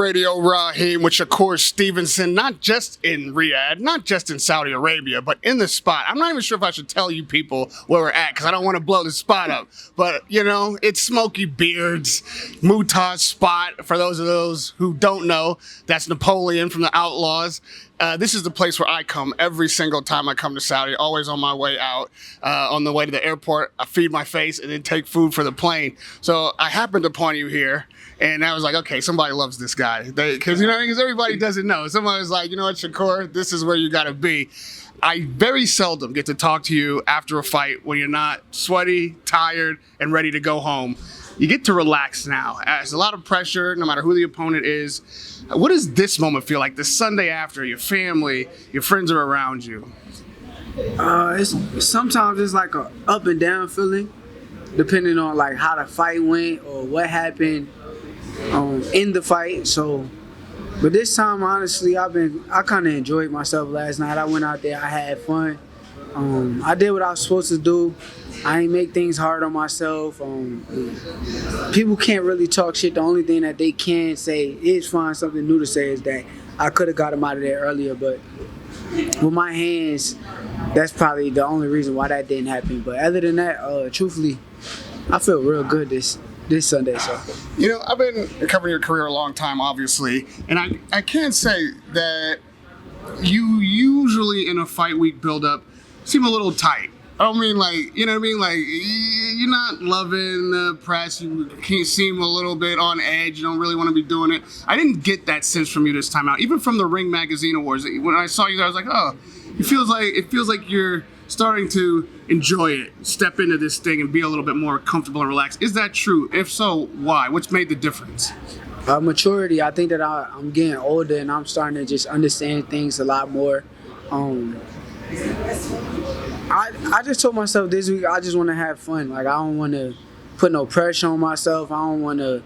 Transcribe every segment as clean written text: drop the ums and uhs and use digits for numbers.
Radio, Rahim Shakur Stevenson, not just in Riyadh, not just in Saudi Arabia, but in the spot. I'm not even sure if I should tell you people where we're at because I don't want to blow the spot up. But, you know, it's Smoky Beard's Mutah's spot. For those who don't know, that's Napoleon from the Outlaws. This is the place where I come every single time I come to Saudi, always on my way out. On the way to the airport, I feed my face and then take food for the plane. So I happened upon you here, and I was like, okay, somebody loves this guy. Because everybody doesn't know. Somebody was like, you know what, Shakur, this is where you got to be. I very seldom get to talk to you after a fight when you're not sweaty, tired, and ready to go home. You get to relax now. There's a lot of pressure, no matter who the opponent is. What does this moment feel like? The Sunday after, your family, your friends are around you. Sometimes it's like a up and down feeling, depending on like how the fight went or what happened in the fight. So, but this time, honestly, I kind of enjoyed myself last night. I went out there, I had fun. I did what I was supposed to do. I ain't make things hard on myself. People can't really talk shit. The only thing that they can say is find something new to say is that I could have got him out of there earlier, but with my hands, that's probably the only reason why that didn't happen. But other than that, truthfully, I feel real good this Sunday. So, you know, I've been covering your career a long time, obviously, and I can't say that you usually in a fight week build-up seem a little tight. I don't mean like, you know what I mean? Like, you're not loving the press. You seem a little bit on edge. You don't really want to be doing it. I didn't get that sense from you this time out. Even from the Ring Magazine Awards, when I saw you, I was like, oh, it feels like you're starting to enjoy it, step into this thing and be a little bit more comfortable and relaxed. Is that true? If so, why? What's made the difference? Maturity. I think that I'm getting older and I'm starting to just understand things a lot more. I just told myself this week I just want to have fun. Like, I don't want to put no pressure on myself. I don't want to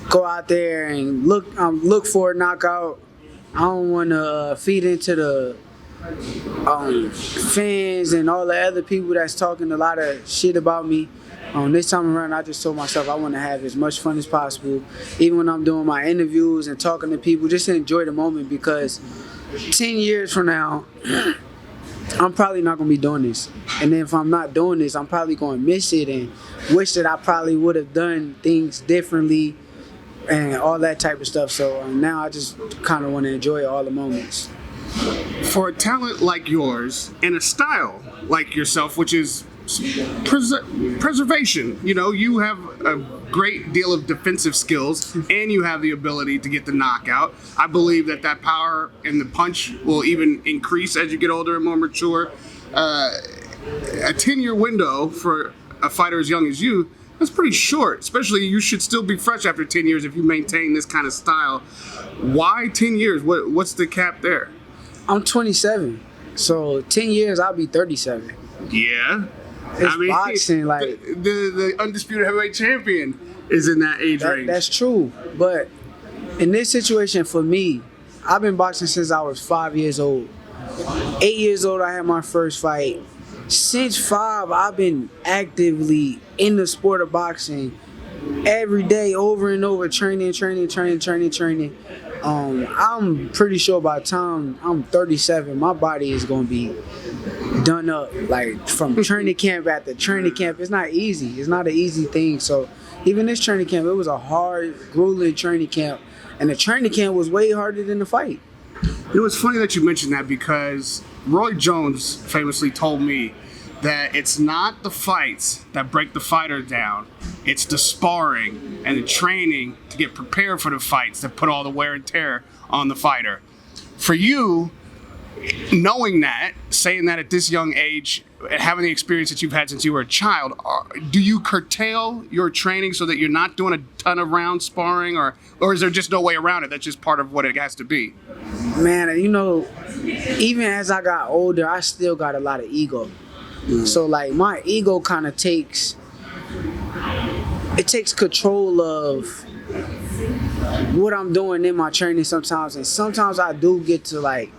go out there and look for a knockout. I don't want to feed into the fans and all the other people that's talking a lot of shit about me. This time around, I just told myself I want to have as much fun as possible. Even when I'm doing my interviews and talking to people, just enjoy the moment, because 10 years from now, I'm probably not going to be doing this. And then if I'm not doing this, I'm probably going to miss it and wish that I probably would have done things differently and all that type of stuff. So now I just kind of want to enjoy all the moments. For a talent like yours and a style like yourself, which is preservation, you know, you have a great deal of defensive skills and you have the ability to get the knockout. I believe that power and the punch will even increase as you get older and more mature. A 10-year window for a fighter as young as you, that's pretty short, especially you should still be fresh after 10 years if you maintain this kind of style. Why 10 years? What's the cap there? I'm 27, so 10 years I'll be 37. Yeah. It's boxing, like the undisputed heavyweight champion is in that age range. That's true, but in this situation for me, I've been boxing since I was 5 years old. 8 years old, I had my first fight. Since 5, I've been actively in the sport of boxing every day, over and over, training. I'm pretty sure by the time I'm 37, my body is going to be done up. Like, from training camp after training camp, it's not easy. It's not an easy thing. So even this training camp, it was a hard, grueling training camp. And the training camp was way harder than the fight. You know, it's funny that you mentioned that, because Roy Jones famously told me that it's not the fights that break the fighter down. It's the sparring and the training to get prepared for the fights that put all the wear and tear on the fighter. For you, knowing that, saying that at this young age, having the experience that you've had since you were a child, do you curtail your training so that you're not doing a ton of round sparring, or is there just no way around it? That's just part of what it has to be. Man, you know, even as I got older, I still got a lot of ego. So like my ego kind of takes control of what I'm doing in my training sometimes. And sometimes I do get to, like,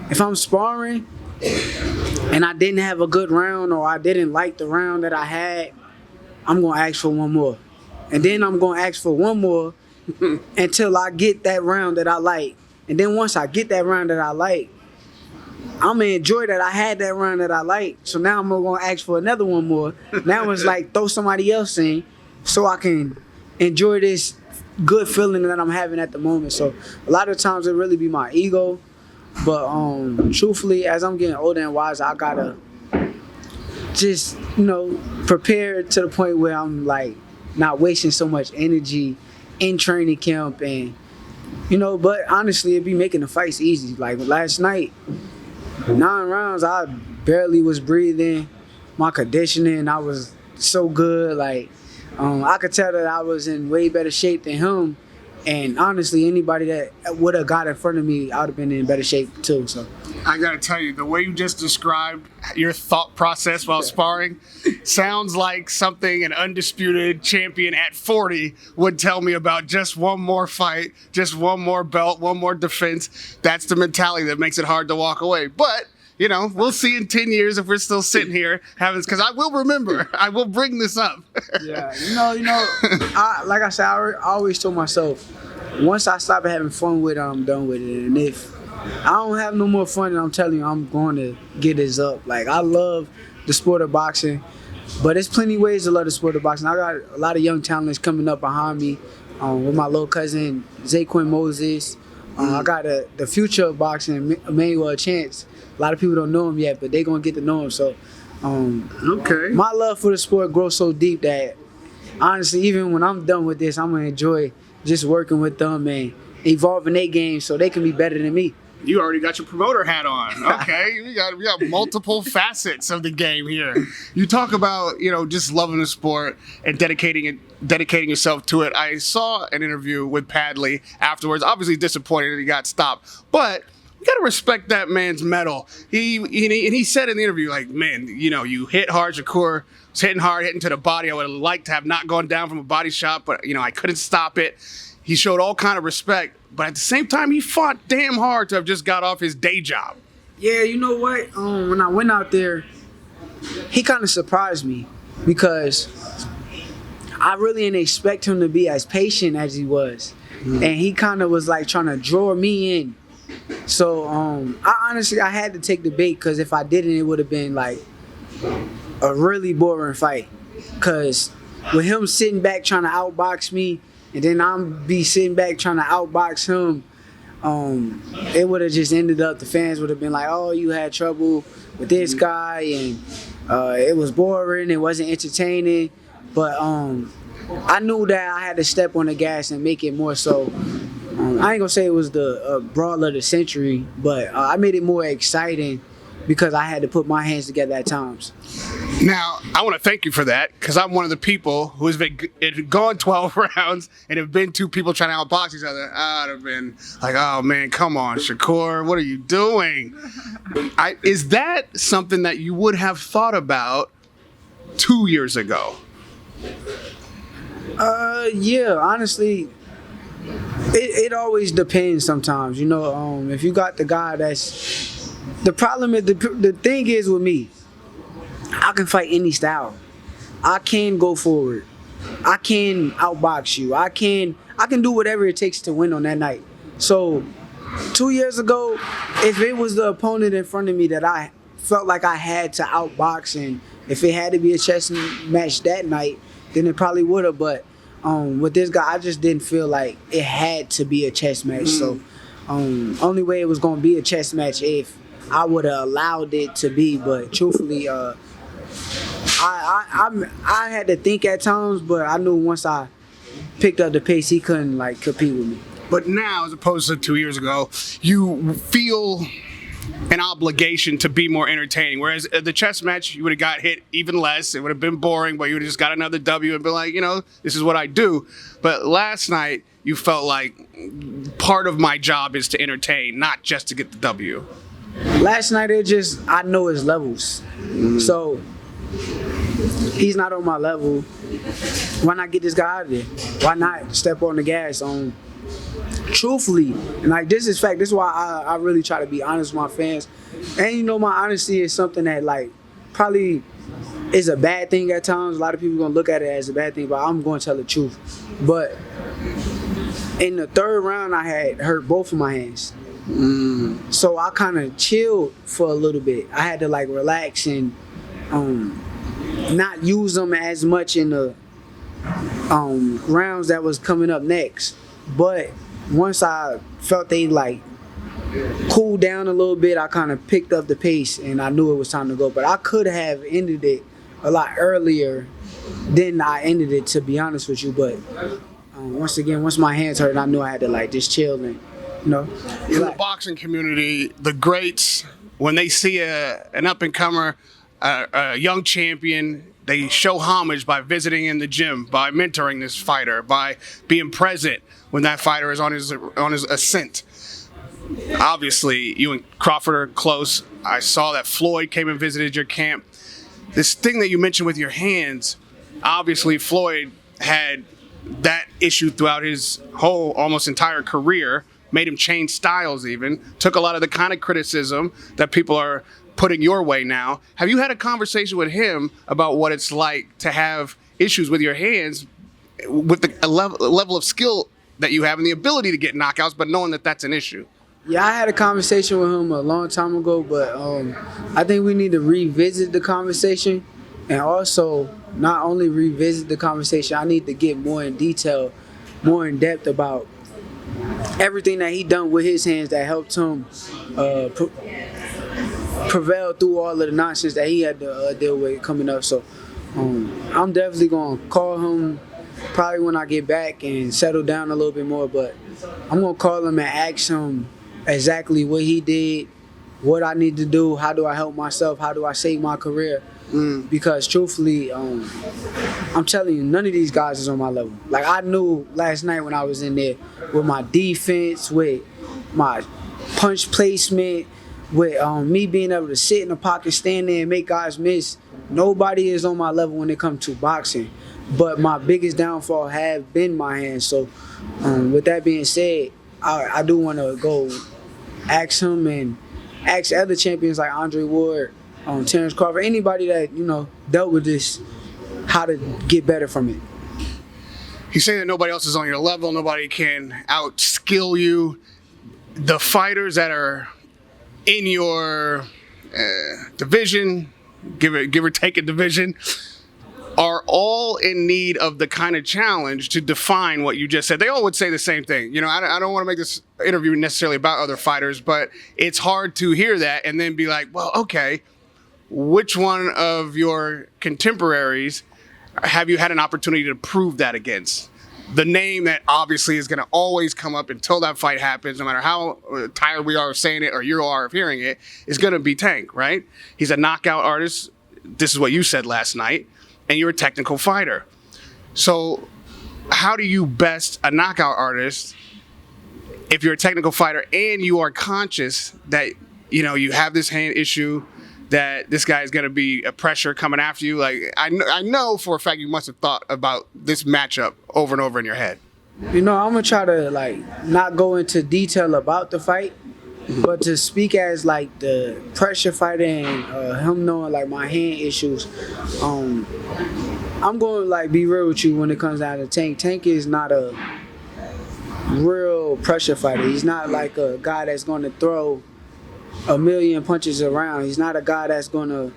if I'm sparring and I didn't have a good round or I didn't like the round that I had, I'm going to ask for one more. And then I'm going to ask for one more. until I get that round that I like. And then once I get that round that I like, I'm gonna enjoy that I had that round that I like. So now I'm gonna ask for another one more. Now it's like throw somebody else in so I can enjoy this good feeling that I'm having at the moment. So a lot of times it really be my ego. But truthfully, as I'm getting older and wiser, I gotta just, prepare to the point where I'm like not wasting so much energy in training camp and but honestly it be making the fights easy. Like last night, 9 rounds, I barely was breathing. My conditioning, I was so good. Like I could tell that I was in way better shape than him. And honestly, anybody that would have got in front of me, I would have been in better shape too. So I gotta tell you, the way you just described your thought process while sparring sounds like something an undisputed champion at 40 would tell me about. Just one more fight, just one more belt, one more defense. That's the mentality that makes it hard to walk away. But we'll see in 10 years if we're still sitting here having this, because I will remember. I will bring this up. Yeah, like I said, I always told myself, once I stop having fun with it, I'm done with it. And if I don't have no more fun, I'm telling you, I'm going to get this up. Like, I love the sport of boxing, but there's plenty of ways to love the sport of boxing. I got a lot of young talents coming up behind me with my little cousin, Zaquin Moses. I got the future of boxing, Emmanuel Chance. A lot of people don't know him yet, but they're going to get to know him. So, my love for the sport grows so deep that, honestly, even when I'm done with this, I'm going to enjoy just working with them and evolving their game so they can be better than me. You already got your promoter hat on. Okay, we got multiple facets of the game here. You talk about just loving the sport and dedicating yourself to it. I saw an interview with Padley afterwards. Obviously disappointed that he got stopped, but you gotta respect that man's mettle. He said in the interview, like, man, you hit hard. Shakur was hitting hard, hitting to the body. I would have liked to have not gone down from a body shot, but I couldn't stop it. He showed all kind of respect, but at the same time, he fought damn hard to have just got off his day job. Yeah, you know what? When I went out there, he kind of surprised me because I really didn't expect him to be as patient as he was. And he kind of was like trying to draw me in. So I had to take the bait, because if I didn't, it would have been like a really boring fight. Because with him sitting back trying to outbox me, and then I'm be sitting back trying to outbox him, it would have just ended up, the fans would have been like, oh, you had trouble with this guy, and it was boring, it wasn't entertaining. But I knew that I had to step on the gas and make it more so. I ain't gonna say it was the brawl of the century, but I made it more exciting because I had to put my hands together at times. Now, I want to thank you for that, because I'm one of the people who has gone 12 rounds and have been two people trying to outbox each other. I'd have been like, oh man, come on, Shakur, what are you doing? Is that something that you would have thought about 2 years ago? Yeah, honestly, it always depends sometimes. If you got the guy that's... The problem is, the thing is with me, I can fight any style. I can go forward. I can outbox you. I can do whatever it takes to win on that night. So 2 years ago, if it was the opponent in front of me that I felt like I had to outbox, and if it had to be a chess match that night, then it probably would have. But with this guy, I just didn't feel like it had to be a chess match. So only way it was going to be a chess match if I would have allowed it to be. But truthfully, I had to think at times, but I knew once I picked up the pace, he couldn't compete with me. But now, as opposed to 2 years ago, you feel an obligation to be more entertaining. Whereas the chess match, you would have got hit even less. It would have been boring, but you would have just got another W and been like, this is what I do. But last night, you felt like part of my job is to entertain, not just to get the W. Last night, I know his levels. So he's not on my level. Why not get this guy out of there? Why not step on the gas? Truthfully, and this is fact. This is why I really try to be honest with my fans. And my honesty is something that probably is a bad thing at times. A lot of people are gonna look at it as a bad thing, but I'm gonna tell the truth. But In the third round, I had hurt both of my hands. So I kind of chilled for a little bit. I had to like relax and not use them as much in the rounds that was coming up next. But once I felt they like cooled down a little bit, I kind of picked up the pace and I knew it was time to go. But I could have ended it a lot earlier than I ended it, to be honest with you. But once my hands hurt, I knew I had to like just chill and, you know. In the boxing community, the greats, when they see an up-and-comer, a young champion, they show homage by visiting in the gym, by mentoring this fighter, by being present when that fighter is on his ascent. Obviously, you and Crawford are close. I saw that Floyd came and visited your camp. This thing that you mentioned with your hands, obviously Floyd had that issue throughout his whole almost entire career, made him change styles even, took a lot of the kind of criticism that people are putting your way now. Have you had a conversation with him about what it's like to have issues with your hands with the level of skill that you have and the ability to get knockouts, but knowing that that's an issue? Yeah, I had a conversation with him a long time ago, but I think we need to revisit the conversation, and also not only revisit the conversation, I need to get more in detail, more in depth about everything that he done with his hands that helped him prevail through all of the nonsense that he had to deal with coming up. So I'm definitely going to call him probably when I get back and settle down a little bit more, but I'm going to call him and ask him exactly what he did, what I need to do, how do I help myself, how do I save my career. Because truthfully, I'm telling you, none of these guys is on my level. Like, I knew last night when I was in there with my defense, with my punch placement, with me being able to sit in the pocket, stand there and make guys miss, nobody is on my level when it comes to boxing. But my biggest downfall have been my hands. So with that being said, I do want to go ask him and ask other champions like Andre Ward, Terrence Crawford, anybody that, you know, dealt with this, how to get better from it. You say that nobody else is on your level, nobody can outskill you. The fighters that are in your division, give or take a division, are all in need of the kind of challenge to define what you just said. They all would say the same thing. You know, I don't want to make this interview necessarily about other fighters, but it's hard to hear that and then be like, well, okay, which one of your contemporaries have you had an opportunity to prove that against? The name that obviously is going to always come up until that fight happens, no matter how tired we are of saying it or you are of hearing it, is going to be Tank, right? He's a knockout artist. This is what you said last night. And you're a technical fighter. So how do you best a knockout artist if you're a technical fighter and you are conscious that, you know, you have this hand issue, that this guy is going to be a pressure coming after you? Like, I know for a fact you must have thought about this matchup over and over in your head. You know, I'm going to try to, like, not go into detail about the fight, but to speak as, like, the pressure fighter and him knowing, like, my hand issues, I'm going to, like, be real with you when it comes down to Tank. Tank is not a real pressure fighter. He's not, like, a guy that's going to throw a million punches around. He's not a guy that's going to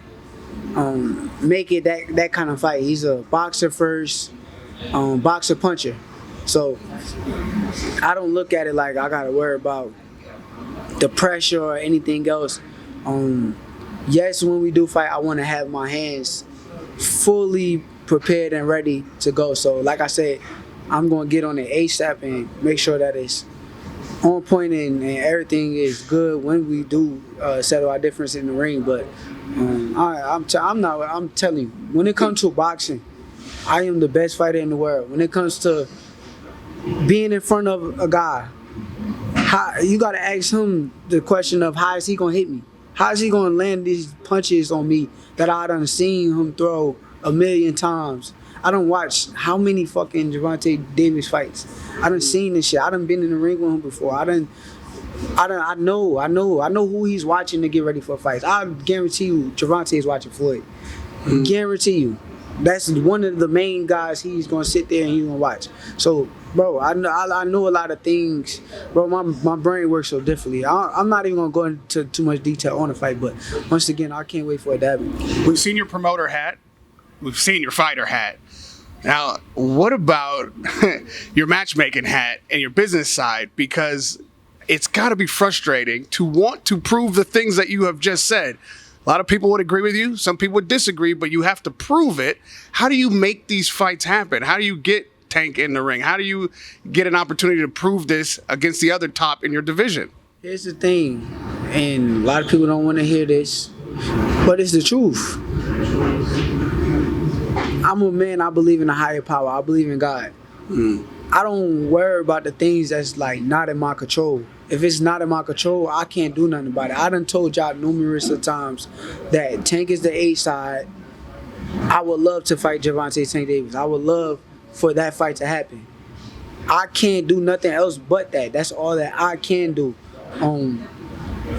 make it that kind of fight. He's a boxer first, boxer puncher. So I don't look at it like I got to worry about the pressure or anything else. Yes, when we do fight, I want to have my hands fully prepared and ready to go. So like I said, I'm going to get on it ASAP and make sure that it's on point and everything is good when we do settle our difference in the ring. But I'm telling you, when it comes to boxing, I am the best fighter in the world. When it comes to being in front of a guy, you got to ask him the question of how is he going to hit me? How is he going to land these punches on me that I done seen him throw a million times? I done watched how many fucking Gervonta Davis fights. I done seen this shit. I done been in the ring with him before. I know who he's watching to get ready for fights. I guarantee you Gervonta is watching Floyd. Guarantee you. That's one of the main guys he's gonna sit there and he's gonna watch. So, bro, I know a lot of things, bro. My brain works so differently. I'm not even gonna go into too much detail on the fight, but once again, I can't wait for it to happen. We've seen your promoter hat. We've seen your fighter hat. Now, what about your matchmaking hat and your business side? Because it's got to be frustrating to want to prove the things that you have just said. A lot of people would agree with you. Some people would disagree, but you have to prove it. How do you make these fights happen? How do you get Tank in the ring? How do you get an opportunity to prove this against the other top in your division? Here's the thing, and a lot of people don't want to hear this, but it's the truth. I'm a man, I believe in a higher power. I believe in God. I don't worry about the things that's like not in my control. If it's not in my control, I can't do nothing about it. I done told y'all numerous of times that Tank is the A side. I would love to fight Gervonta Tank Davis. I would love for that fight to happen. I can't do nothing else but that. That's all that I can do.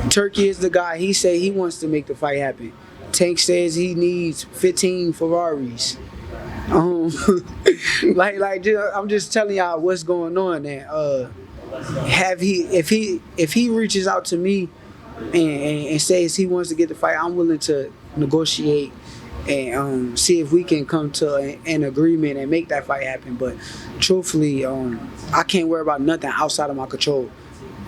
Turkey is the guy. He said he wants to make the fight happen. Tank says he needs 15 Ferraris. I'm just telling y'all what's going on. And if he reaches out to me and says he wants to get the fight, I'm willing to negotiate and see if we can come to an agreement and make that fight happen. But truthfully, I can't worry about nothing outside of my control.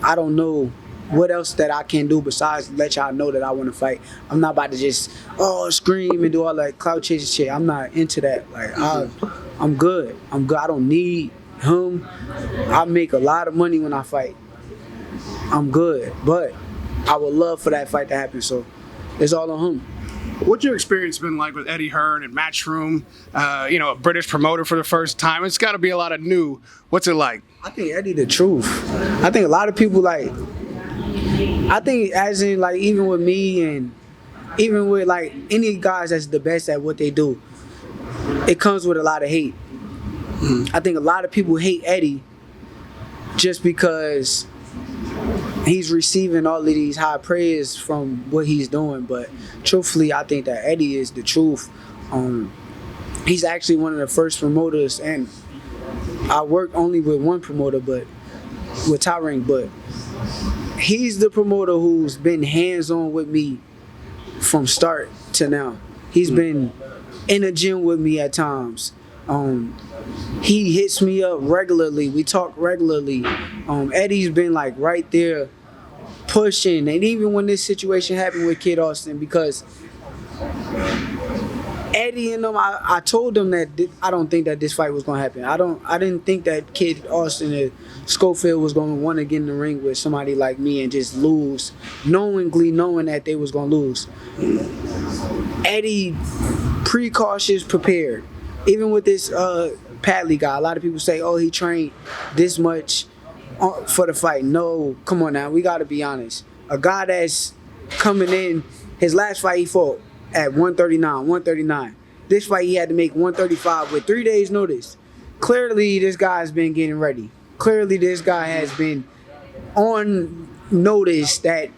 I don't know what else that I can do besides let y'all know that I want to fight. I'm not about to just scream and do all that clout chasing shit. I'm not into that. Like I'm good. I don't need him. I make a lot of money when I fight. I'm good, but I would love for that fight to happen. So it's all on him. What's your experience been like with Eddie Hearn and Matchroom? A British promoter for the first time. It's got to be a lot of new. What's it like? I think Eddie the truth. I think a lot of people as in like even with me and even with like any guys that's the best at what they do, it comes with a lot of hate. I think a lot of people hate Eddie just because he's receiving all of these high praise from what he's doing. But truthfully, I think that Eddie is the truth. He's actually one of the first promoters, and I work only with one promoter, but with Tyring, but he's the promoter who's been hands-on with me from start to now. He's been in the gym with me at times. He hits me up regularly. We talk regularly. Eddie's been like right there pushing. And even when this situation happened with Kid Austin, because Eddie and them, I told them that I don't think that this fight was gonna happen. I didn't think that Kid Austin and Schofield was gonna want to get in the ring with somebody like me and just lose, knowing that they was gonna lose. Eddie, precautious, prepared. Even with this Padley guy, a lot of people say, he trained this much for the fight. No, come on now, we gotta be honest. A guy that's coming in, his last fight he fought at 139. This fight he had to make 135 with 3 days notice. Clearly this guy's been getting ready. Clearly this guy has been on notice that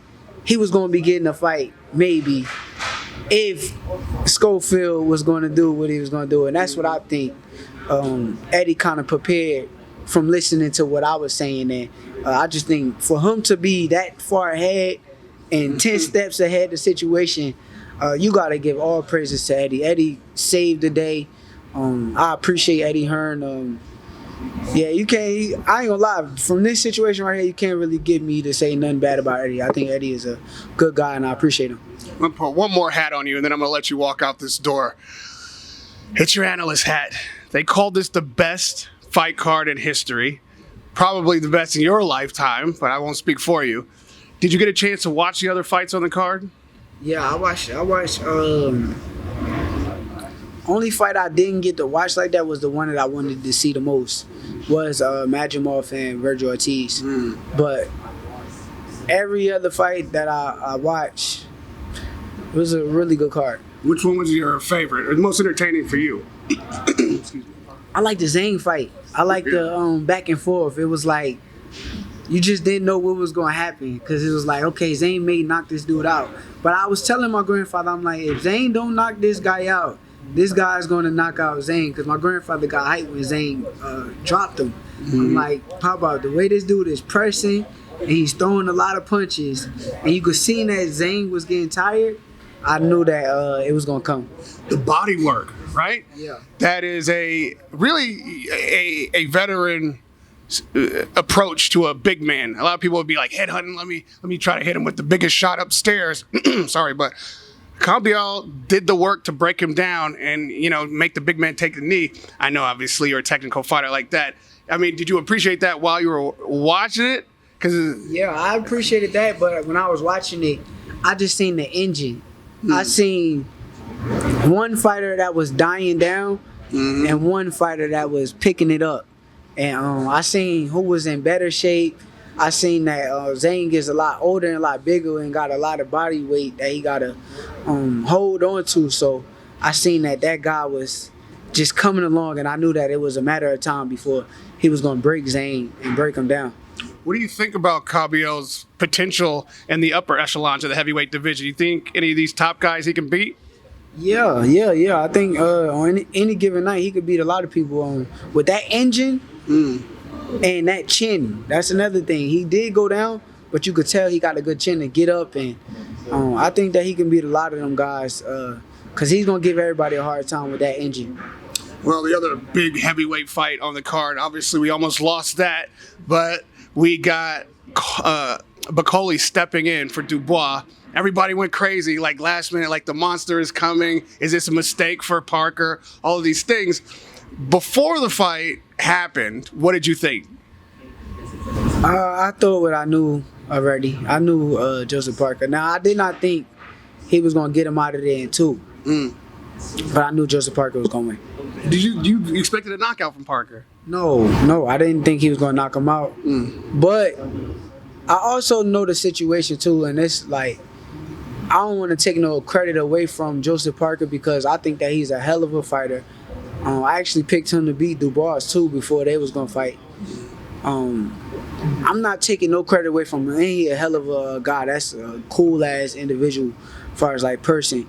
he was going to be getting a fight, maybe, if Schofield was going to do what he was going to do. And that's what I think Eddie kind of prepared from listening to what I was saying. And I just think for him to be that far ahead and 10 steps ahead of the situation, you got to give all praises to Eddie. Eddie saved the day. I appreciate Eddie Hearn. You can't, I ain't gonna lie, from this situation right here, you can't really get me to say nothing bad about Eddie. I think Eddie is a good guy and I appreciate him. I'm gonna put one more hat on you and then I'm gonna let you walk out this door. It's your analyst hat. They called this the best fight card in history. Probably the best in your lifetime, but I won't speak for you. Did you get a chance to watch the other fights on the card? Yeah, I watched only fight I didn't get to watch like that was the one that I wanted to see the most, was Madrimov and Virgil Ortiz. But every other fight that I watched was a really good card. Which one was your favorite or the most entertaining for you? Excuse me. I like the Zane fight. I like the back and forth. It was like you just didn't know what was going to happen because it was like, okay, Zane may knock this dude out. But I was telling my grandfather, I'm like, if Zane don't knock this guy out, this guy's going to knock out Zane because my grandfather got hyped when Zane dropped him. I'm like, Papa, the way this dude is pressing and he's throwing a lot of punches, and you could see that Zane was getting tired, I knew that it was going to come. The body work, right? Yeah. That is a really a veteran approach to a big man. A lot of people would be like, headhunting, let me try to hit him with the biggest shot upstairs. Sorry, but Cabial did the work to break him down and, make the big man take the knee. I know, obviously, you're a technical fighter like that. I mean, did you appreciate that while you were watching it? Yeah, I appreciated that, but when I was watching it, I just seen the engine. I seen one fighter that was dying down and one fighter that was picking it up. And I seen who was in better shape. I seen that Zane gets a lot older and a lot bigger and got a lot of body weight that he got to hold on to. So I seen that guy was just coming along, and I knew that it was a matter of time before he was going to break Zane and break him down. What do you think about Cabial's potential in the upper echelons of the heavyweight division? You think any of these top guys he can beat? Yeah. I think on any given night he could beat a lot of people with that engine and that chin. That's another thing. He did go down, but you could tell he got a good chin to get up, and I think that he can beat a lot of them guys because he's going to give everybody a hard time with that engine. Well, the other big heavyweight fight on the card, obviously we almost lost that, but we got Bacoli stepping in for Dubois. Everybody went crazy, like last minute, like the monster is coming. Is this a mistake for Parker? All of these things. Before the fight happened, what did you think? I thought what I knew already. I knew Joseph Parker. Now, I did not think he was going to get him out of there in 2. But I knew Joseph Parker was going to win. Did you expected a knockout from Parker? No, I didn't think he was going to knock him out. But I also know the situation too, and it's like, I don't want to take no credit away from Joseph Parker because I think that he's a hell of a fighter. I actually picked him to beat Dubois too before they was going to fight. I'm not taking no credit away from him. He a hell of a guy. That's a cool-ass individual as far as like person.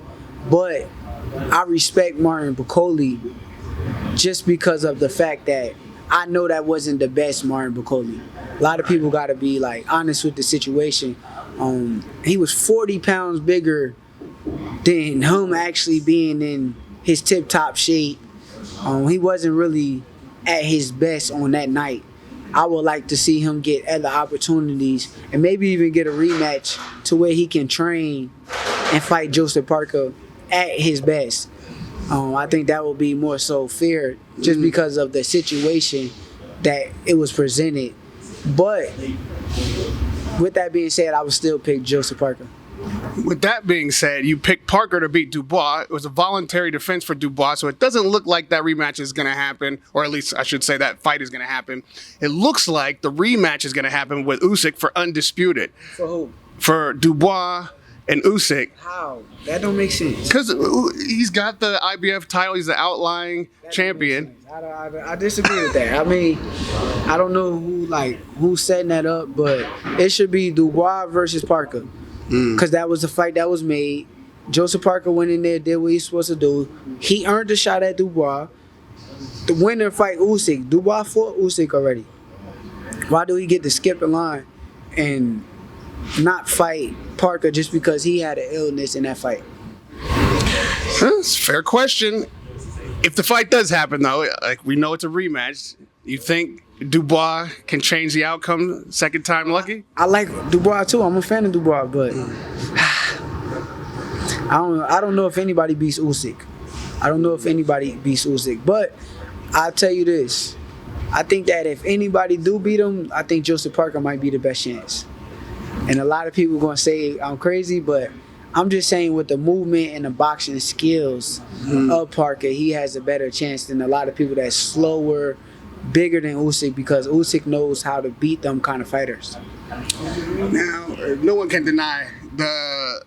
But I respect Martin Bacoli just because of the fact that I know that wasn't the best Martin Bacoli. A lot of people got to be like honest with the situation. He was 40 pounds bigger than him actually being in his tip-top shape. He wasn't really at his best on that night. I would like to see him get other opportunities and maybe even get a rematch to where he can train and fight Joseph Parker at his best. I think that will be more so fair just because of the situation that it was presented. But with that being said, I would still pick Joseph Parker. With that being said, you picked Parker to beat Dubois. It was a voluntary defense for Dubois, so it doesn't look like that rematch is going to happen, or at least I should say that fight is going to happen. It looks like the rematch is going to happen with Usyk for undisputed. For who? For Dubois and Usyk. How? That don't make sense. Because he's got the IBF title. He's the outlying champion. I disagree with that. I mean, I don't know who's setting that up, but it should be Dubois versus Parker. Because that was the fight that was made. Joseph Parker went in there, did what he's supposed to do. He earned a shot at Dubois. The winner fight Usyk. Dubois fought Usyk already. Why do he get to skip the line and not fight Parker just because he had an illness in that fight? That's a fair question. If the fight does happen, though, like we know it's a rematch, you think Dubois can change the outcome second time lucky? I like Dubois too. I'm a fan of Dubois, but I don't know if anybody beats Usyk. But I'll tell you this. I think that if anybody do beat him, I think Joseph Parker might be the best chance. And a lot of people are going to say I'm crazy, but I'm just saying with the movement and the boxing skills of Parker, he has a better chance than a lot of people that's slower, bigger than Usyk, because Usyk knows how to beat them kind of fighters. Now, no one can deny the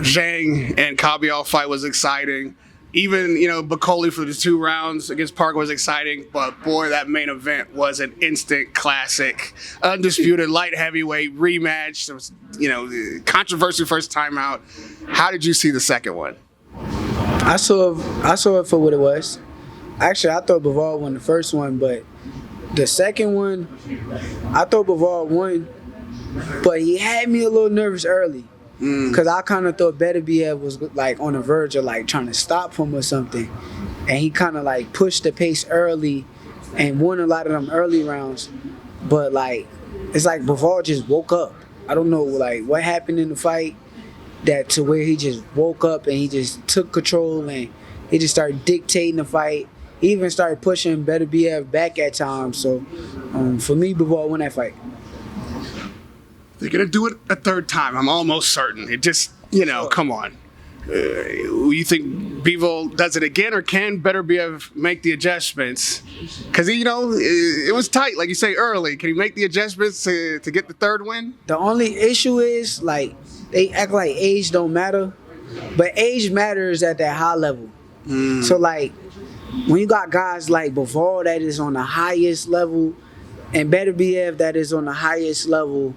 Zhang and Cabial fight was exciting. Even, Bacoli for the 2 rounds against Parker was exciting, but boy, that main event was an instant classic. Undisputed light heavyweight rematch. It was, controversy first time out. How did you see the second one? I saw it for what it was. Actually, I thought Bivol won the first one, but the second one, I thought Bivol won, but he had me a little nervous early. Because I kind of thought Beterbiev was like on the verge of like trying to stop him or something. And he kind of like pushed the pace early and won a lot of them early rounds. But like, it's like Bivol just woke up. I don't know like what happened in the fight that to where he just woke up and he just took control and he just started dictating the fight. He even started pushing Beterbiev back at times. So for me, Bivol won that fight. They're going to do it a third time. I'm almost certain. It just, come on. You think Bivol does it again, or can Beterbiev make the adjustments? Because, it was tight, like you say, early. Can he make the adjustments to get the third win? The only issue is, like, they act like age don't matter, but age matters at that high level. So, like, when you got guys like Bivol that is on the highest level and Beterbiev that is on the highest level,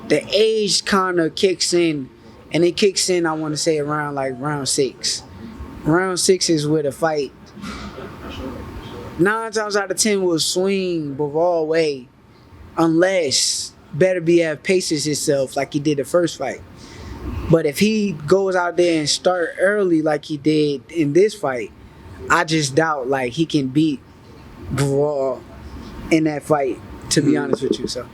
the age kind of kicks in, and it kicks in, I want to say, around like round 6. Round 6 is where the fight, 9 times out of 10, will swing Bivol way unless Beterbiev paces himself like he did the first fight. But if he goes out there and start early like he did in this fight, I just doubt like he can beat Bivol in that fight, to be honest with you. So.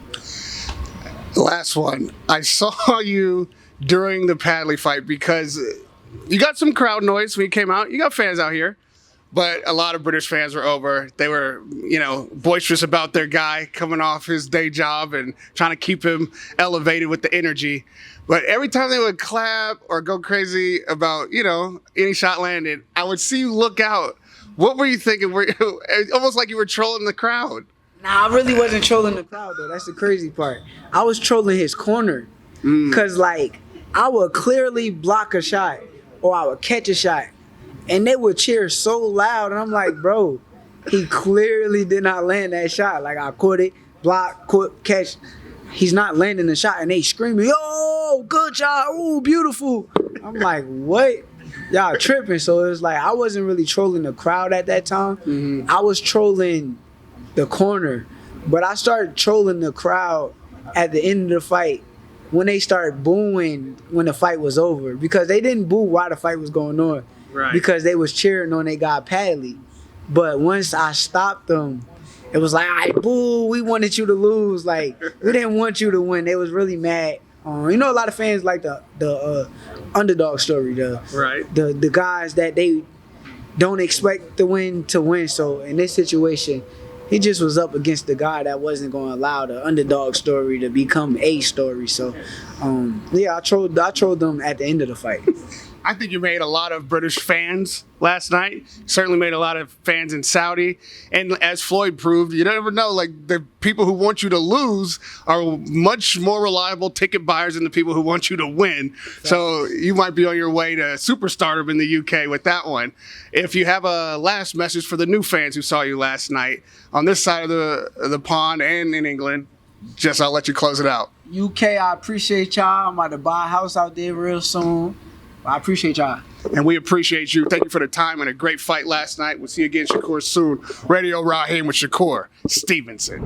Last one. I saw you during the Padley fight because you got some crowd noise when you came out. You got fans out here, but a lot of British fans were over. They were, boisterous about their guy coming off his day job and trying to keep him elevated with the energy. But every time they would clap or go crazy about, any shot landed, I would see you look out. What were you thinking? Almost like you were trolling the crowd. Nah, I really wasn't trolling the crowd, though. That's the crazy part. I was trolling his corner. Because, like, I would clearly block a shot or I would catch a shot. And they would cheer so loud. And I'm like, bro, he clearly did not land that shot. Like, I caught it, block, caught, catch. He's not landing the shot. And they screaming, yo, good shot. Oh, beautiful. I'm like, what? Y'all tripping. So it was like, I wasn't really trolling the crowd at that time. I was trolling the corner, but I started trolling the crowd at the end of the fight when they started booing when the fight was over, because they didn't boo while the fight was going on, right? Because they was cheering on they guy Padley. But once I stopped them, it was like, all right, boo, we wanted you to lose. Like, we didn't want you to win. They was really mad. A lot of fans like the underdog story, the guys that they don't expect the win to win. So in this situation, he just was up against the guy that wasn't going to allow the underdog story to become a story. So, I trolled them at the end of the fight. I think you made a lot of British fans last night. Certainly made a lot of fans in Saudi. And as Floyd proved, you never know, like, the people who want you to lose are much more reliable ticket buyers than the people who want you to win. So you might be on your way to superstardom in the UK with that one. If you have a last message for the new fans who saw you last night on this side of the pond and in England, I'll let you close it out. UK, I appreciate y'all. I'm about to buy a house out there real soon. I appreciate y'all. And we appreciate you. Thank you for the time and a great fight last night. We'll see you again, Shakur, soon. Radio Rahim with Shakur Stevenson.